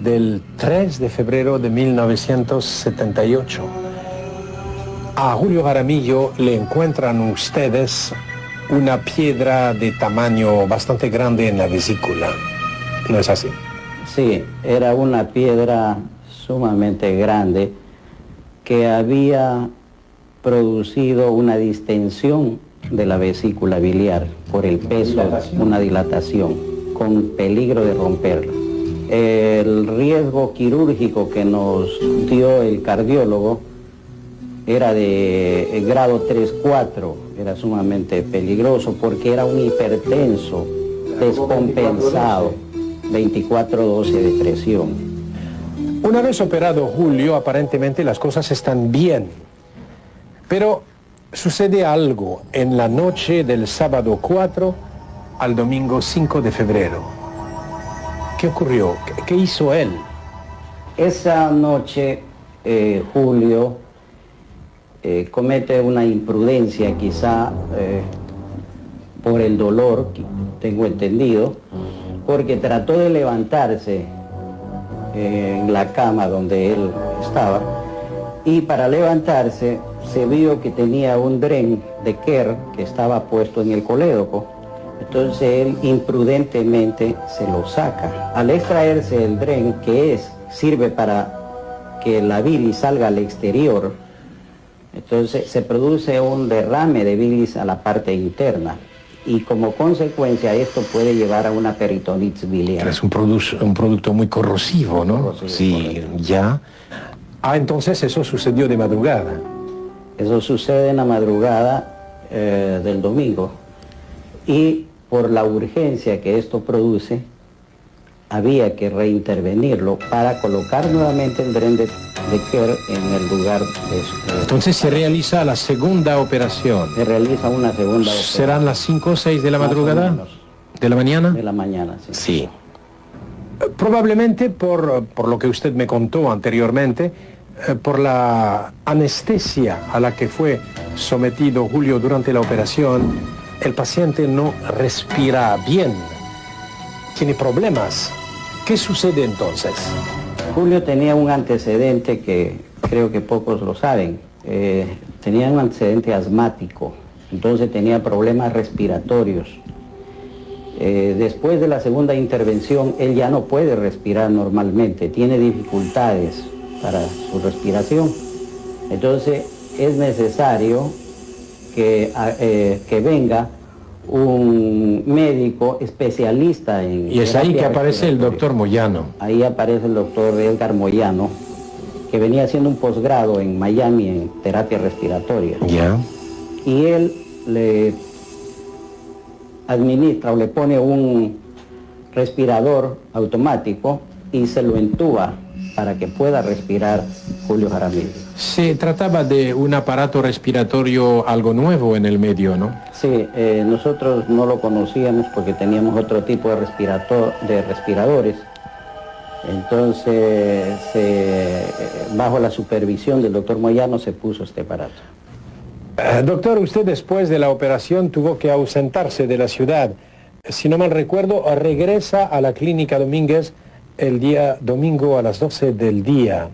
Del 3 de febrero de 1978. A Julio Jaramillo le encuentran ustedes una piedra de tamaño bastante grande en la vesícula. ¿No es así? Sí, era una piedra sumamente grande que había producido una distensión de la vesícula biliar por el peso, una dilatación, con peligro de romperla. El riesgo quirúrgico que nos dio el cardiólogo era de grado 3-4, era sumamente peligroso porque era un hipertenso descompensado, 24-12 de presión. Una vez operado Julio, aparentemente las cosas están bien, pero sucede algo en la noche del sábado 4 al domingo 5 de febrero. ¿Qué ocurrió? ¿Qué hizo él? Esa noche, Julio comete una imprudencia, quizá por el dolor, tengo entendido, porque trató de levantarse en la cama donde él estaba, y para levantarse se vio que tenía un dren de Kerr que estaba puesto en el colédoco. Entonces él imprudentemente se lo saca. Al extraerse el dren, que sirve para que la bilis salga al exterior, entonces se produce un derrame de bilis a la parte interna. Y como consecuencia esto puede llevar a una peritonitis biliar. Es un producto muy corrosivo, ¿no? Corrosivo, sí, correcto. Ya. Entonces eso sucedió de madrugada. Eso sucede en la madrugada del domingo. Y por la urgencia que esto produce, había que reintervenirlo para colocar nuevamente el dren de Kerr en el lugar de eso. Entonces se realiza la segunda operación. Se realiza una segunda operación. ¿Serán las 5 o 6 de la madrugada? ¿De la mañana? De la mañana, sí. Sí. Probablemente por lo que usted me contó anteriormente, por la anestesia a la que fue sometido Julio durante la operación, el paciente no respira bien, tiene problemas. ¿Qué sucede entonces? Julio tenía un antecedente que creo que pocos lo saben. Tenía un antecedente asmático, entonces tenía problemas respiratorios. Después de la segunda intervención, él ya no puede respirar normalmente, tiene dificultades para su respiración. Entonces es necesario que venga un médico especialista en... Y es ahí que aparece el doctor Moyano. Ahí aparece el doctor Edgar Moyano, que venía haciendo un posgrado en Miami en terapia respiratoria. Ya. Y él le administra o le pone un respirador automático y se lo entuba para que pueda respirar Julio Jaramillo. Se trataba de un aparato respiratorio algo nuevo en el medio, ¿no? Sí, nosotros no lo conocíamos porque teníamos otro tipo de respiradores. Entonces, bajo la supervisión del doctor Moyano se puso este aparato. Doctor, usted después de la operación tuvo que ausentarse de la ciudad. Si no mal recuerdo, regresa a la clínica Domínguez el día domingo a las 12 del día.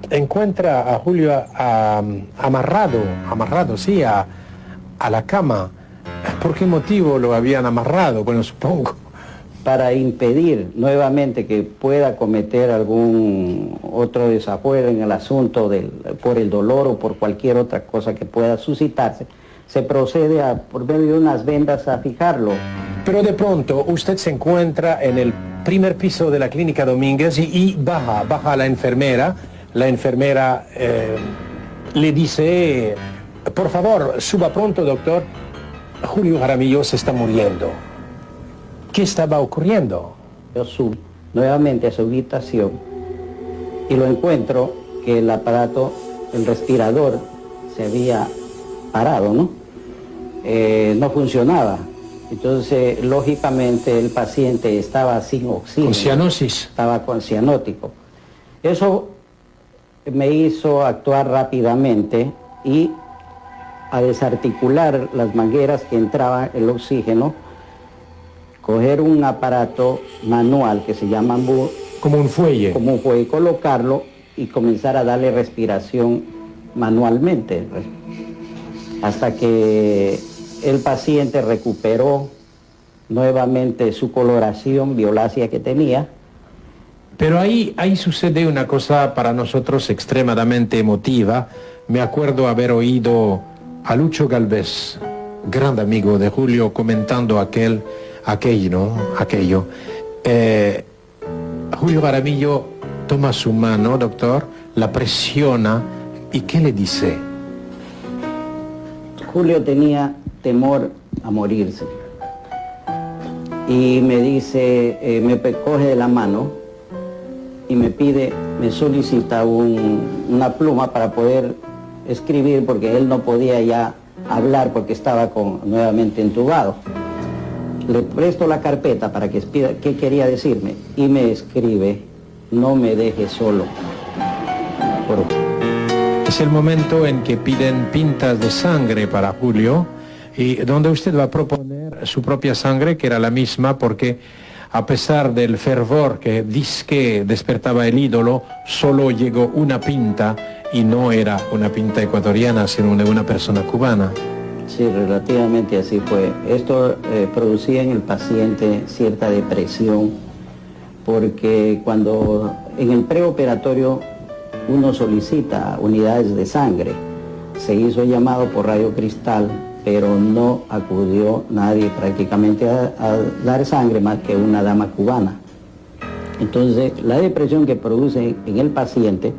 Encuentra a Julio amarrado, sí, a la cama. ¿Por qué motivo lo habían amarrado? Bueno, supongo. Para impedir nuevamente que pueda cometer algún otro desafuero en el asunto por el dolor o por cualquier otra cosa que pueda suscitarse, se procede por medio de unas vendas a fijarlo. Pero de pronto usted se encuentra en el primer piso de la clínica Domínguez y baja la enfermera. La enfermera le dice, por favor, suba pronto, doctor. Julio Jaramillo se está muriendo. ¿Qué estaba ocurriendo? Yo subo nuevamente a su habitación y lo encuentro que el aparato, el respirador, se había parado, ¿no? No funcionaba. Entonces, lógicamente, el paciente estaba sin oxígeno. ¿Con cianosis? Estaba con cianótico. Eso me hizo actuar rápidamente y a desarticular las mangueras que entraba el oxígeno coger un aparato manual que se llama como un fuelle. Colocarlo y comenzar a darle respiración manualmente, hasta que el paciente recuperó nuevamente su coloración violácea que tenía. Pero ahí sucede una cosa para nosotros extremadamente emotiva. Me acuerdo haber oído a Lucho Galvez, gran amigo de Julio, comentando aquello. Julio Jaramillo toma su mano, doctor, la presiona, ¿y qué le dice? Julio tenía temor a morirse. Y me dice, me coge de la mano y me solicita una pluma para poder escribir, porque él no podía ya hablar porque estaba nuevamente entubado. Le presto la carpeta para que escriba qué quería decirme y me escribe: no me dejes solo. Es el momento en que piden pintas de sangre para Julio, y donde usted va a proponer su propia sangre, que era la misma, porque a pesar del fervor que disque despertaba el ídolo, solo llegó una pinta, y no era una pinta ecuatoriana, sino de una persona cubana. Sí, relativamente así fue. Esto producía en el paciente cierta depresión, porque cuando en el preoperatorio uno solicita unidades de sangre, se hizo llamado por radiocristal, pero no acudió nadie prácticamente a dar sangre más que una dama cubana. Entonces, la depresión que produce en el paciente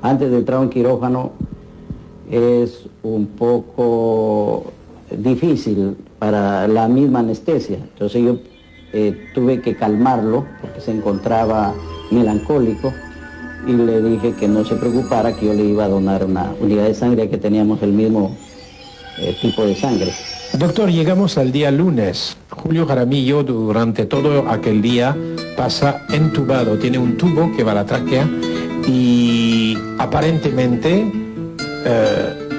antes de entrar a un quirófano es un poco difícil para la misma anestesia. Entonces yo tuve que calmarlo porque se encontraba melancólico, y le dije que no se preocupara, que yo le iba a donar una unidad de sangre, que teníamos el mismo tipo de sangre. Doctor, llegamos al día lunes. Julio Jaramillo durante todo aquel día pasa entubado, tiene un tubo que va a la tráquea y aparentemente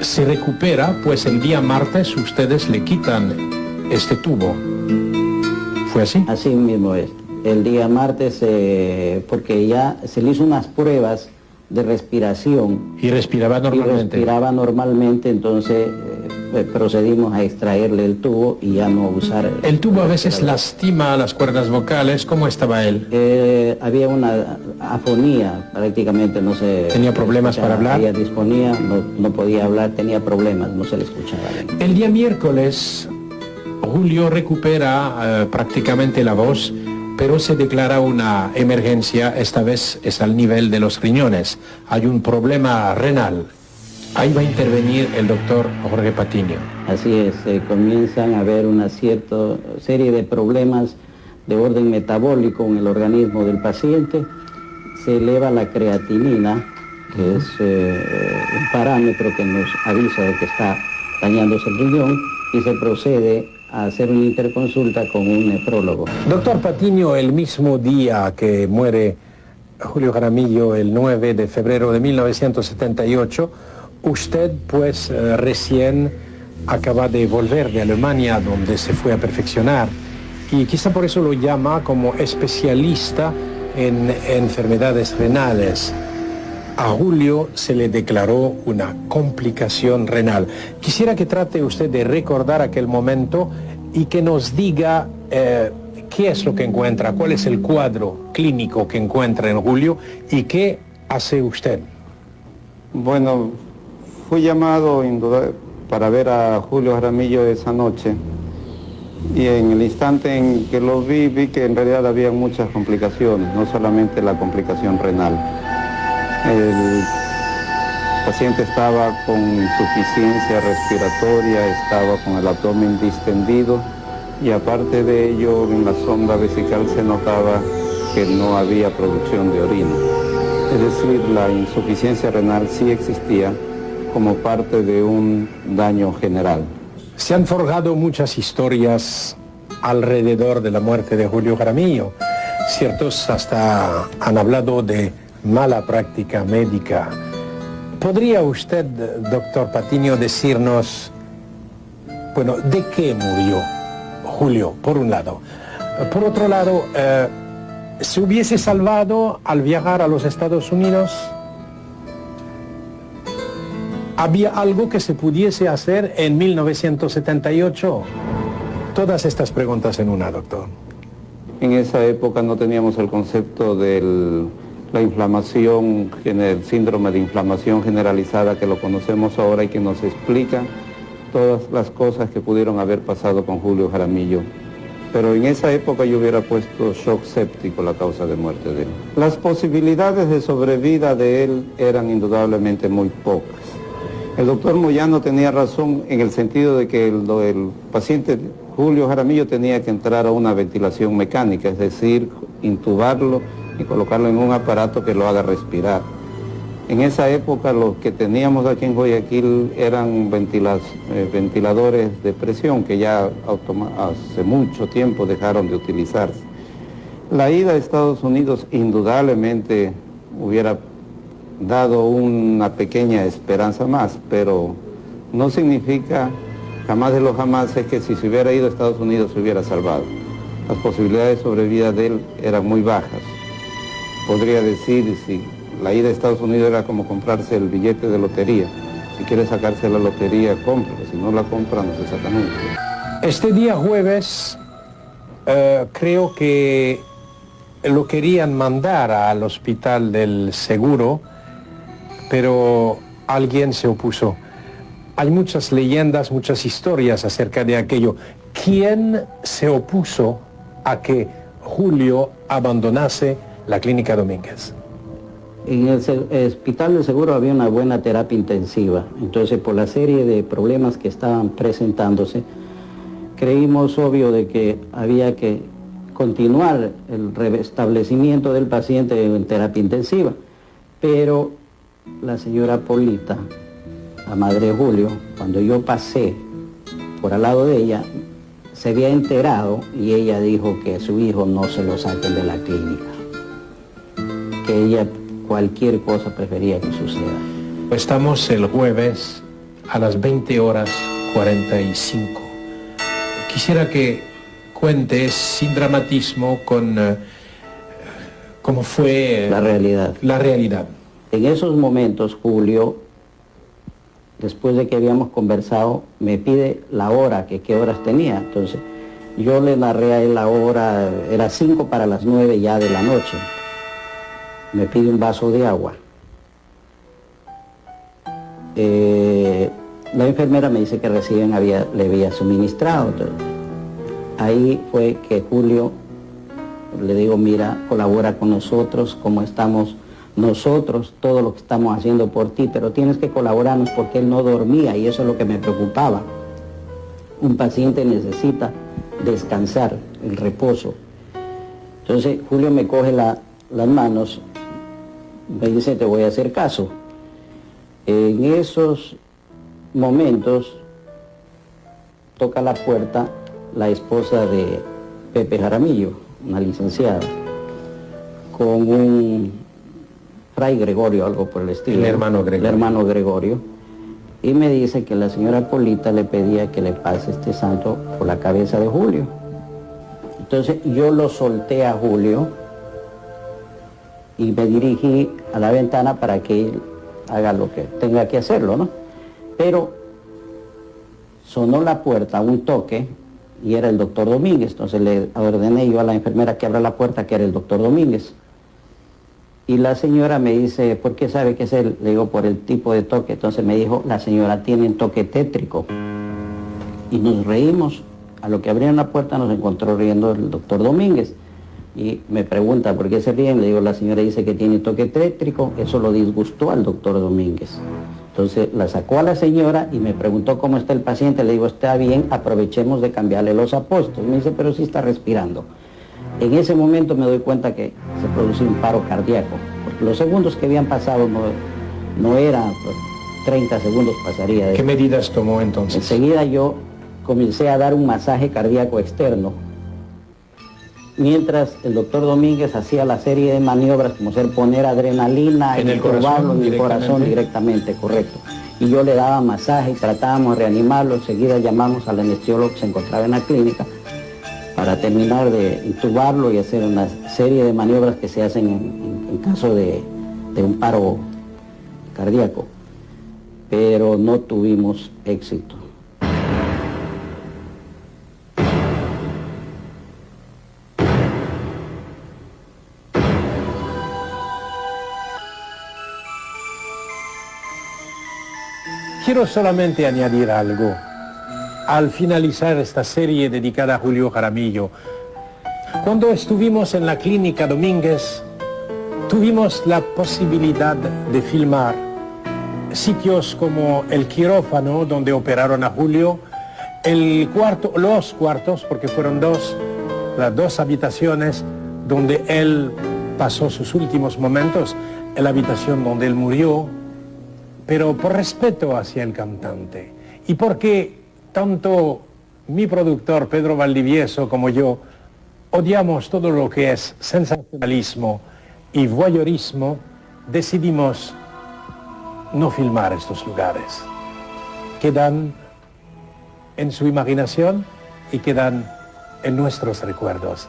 se recupera, pues el día martes ustedes le quitan este tubo. ¿Fue así? Así mismo es. El día martes, porque ya se le hizo unas pruebas de respiración. Y respiraba normalmente. Entonces procedimos a extraerle el tubo y ya no usar... El tubo a veces lastima las cuerdas vocales. ¿Cómo estaba él? Había una afonía, prácticamente no se... ¿Tenía problemas para hablar? Ella disponía, no podía hablar, tenía problemas, no se le escuchaba bien. El día miércoles, Julio recupera prácticamente la voz, pero se declara una emergencia. Esta vez es al nivel de los riñones. Hay un problema renal. Ahí va a intervenir el doctor Jorge Patiño. Así es, comienzan a haber una serie de problemas de orden metabólico en el organismo del paciente. Se eleva la creatinina, que es un parámetro que nos avisa de que está dañándose el riñón, y se procede a hacer una interconsulta con un nefrólogo. Doctor Patiño, el mismo día que muere Julio Jaramillo, el 9 de febrero de 1978, usted pues recién acaba de volver de Alemania, donde se fue a perfeccionar, y quizá por eso lo llama como especialista en enfermedades renales. A Julio se le declaró una complicación renal. Quisiera que trate usted de recordar aquel momento y que nos diga qué es lo que encuentra, cuál es el cuadro clínico que encuentra en Julio y qué hace usted. Bueno, fui llamado para ver a Julio Jaramillo esa noche, y en el instante en que lo vi que en realidad había muchas complicaciones, no solamente la complicación renal. El paciente estaba con insuficiencia respiratoria, estaba con el abdomen distendido, y aparte de ello en la sonda vesical se notaba que no había producción de orina. Es decir, la insuficiencia renal sí existía como parte de un daño general. Se han forjado muchas historias alrededor de la muerte de Julio Jaramillo. Ciertos hasta han hablado de mala práctica médica. ¿Podría usted, doctor Patiño, decirnos, bueno, de qué murió Julio, por un lado? Por otro lado, ¿se hubiese salvado al viajar a los Estados Unidos? ¿Había algo que se pudiese hacer en 1978? Todas estas preguntas en una, doctor. En esa época no teníamos el concepto de la inflamación, el síndrome de inflamación generalizada que lo conocemos ahora y que nos explica todas las cosas que pudieron haber pasado con Julio Jaramillo. Pero en esa época yo hubiera puesto shock séptico la causa de muerte de él. Las posibilidades de sobrevida de él eran indudablemente muy pocas. El doctor Moyano tenía razón en el sentido de que el paciente Julio Jaramillo tenía que entrar a una ventilación mecánica, es decir, intubarlo y colocarlo en un aparato que lo haga respirar. En esa época los que teníamos aquí en Guayaquil eran ventiladores de presión que ya hace mucho tiempo dejaron de utilizarse. La ida a Estados Unidos indudablemente hubiera dado una pequeña esperanza más, pero no significa jamás de los jamases que si se hubiera ido a Estados Unidos se hubiera salvado. Las posibilidades de sobrevida de él eran muy bajas. Podría decir, si la ida a Estados Unidos era como comprarse el billete de lotería. Si quiere sacarse la lotería, cómprala. Si no la compra, no se saca nunca. Este día jueves creo que lo querían mandar al hospital del Seguro, pero alguien se opuso. Hay muchas leyendas, muchas historias acerca de aquello. ¿Quién se opuso a que Julio abandonase la Clínica Domínguez? En el Hospital del Seguro había una buena terapia intensiva, entonces por la serie de problemas que estaban presentándose, creímos obvio de que había que continuar el restablecimiento del paciente en terapia intensiva, pero la señora Polita, la madre de Julio, cuando yo pasé por al lado de ella, se había enterado y ella dijo que a su hijo no se lo saquen de la clínica, que ella cualquier cosa prefería que suceda. Estamos el jueves a las 20:45. Quisiera que cuentes sin dramatismo con cómo fue La realidad. La realidad. En esos momentos, Julio, después de que habíamos conversado, me pide la hora, que qué horas tenía. Entonces, yo le narré a él la hora, era 8:55 ya de la noche. Me pide un vaso de agua. La enfermera me dice que recién le había suministrado. Entonces, ahí fue que Julio, le digo, mira, colabora con nosotros, como estamos nosotros, todo lo que estamos haciendo por ti, pero tienes que colaborarnos porque él no dormía y eso es lo que me preocupaba. Un paciente necesita descansar, el reposo. Entonces Julio me coge las manos, me dice, te voy a hacer caso. En esos momentos toca la puerta la esposa de Pepe Jaramillo, una licenciada, con un Fray Gregorio, algo por el estilo. El hermano Gregorio. El hermano Gregorio. Y me dice que la señora Polita le pedía que le pase este santo por la cabeza de Julio. Entonces yo lo solté a Julio y me dirigí a la ventana para que él haga lo que tenga que hacerlo, ¿no? Pero sonó la puerta, un toque, y era el doctor Domínguez. Entonces le ordené yo a la enfermera que abra la puerta, que era el doctor Domínguez. Y la señora me dice, ¿por qué sabe que es él? Le digo, por el tipo de toque. Entonces me dijo, la señora tiene toque tétrico. Y nos reímos. A lo que abrieron la puerta nos encontró riendo el doctor Domínguez. Y me pregunta, ¿por qué se ríen? Le digo, la señora dice que tiene toque tétrico. Eso lo disgustó al doctor Domínguez. Entonces la sacó a la señora y me preguntó cómo está el paciente. Le digo, está bien, aprovechemos de cambiarle los apóstoles. Me dice, pero sí está respirando. En ese momento me doy cuenta que se produce un paro cardíaco, porque los segundos que habían pasado no eran, 30 segundos pasaría de ¿Qué medidas tomó entonces? Enseguida yo comencé a dar un masaje cardíaco externo, mientras el doctor Domínguez hacía la serie de maniobras como ser poner adrenalina en el corazón directamente, correcto. Y yo le daba masaje y tratábamos de reanimarlo. Enseguida llamamos al anestesiólogo que se encontraba en la clínica para terminar de intubarlo y hacer una serie de maniobras que se hacen en caso de un paro cardíaco, pero no tuvimos éxito. Quiero solamente añadir algo. Al finalizar esta serie dedicada a Julio Jaramillo, cuando estuvimos en la clínica Domínguez, tuvimos la posibilidad de filmar sitios como el quirófano donde operaron a Julio, los cuartos, porque fueron las dos habitaciones donde él pasó sus últimos momentos, en la habitación donde él murió, pero por respeto hacia el cantante y porque tanto mi productor Pedro Valdivieso como yo odiamos todo lo que es sensacionalismo y voyeurismo, decidimos no filmar estos lugares. Quedan en su imaginación y quedan en nuestros recuerdos.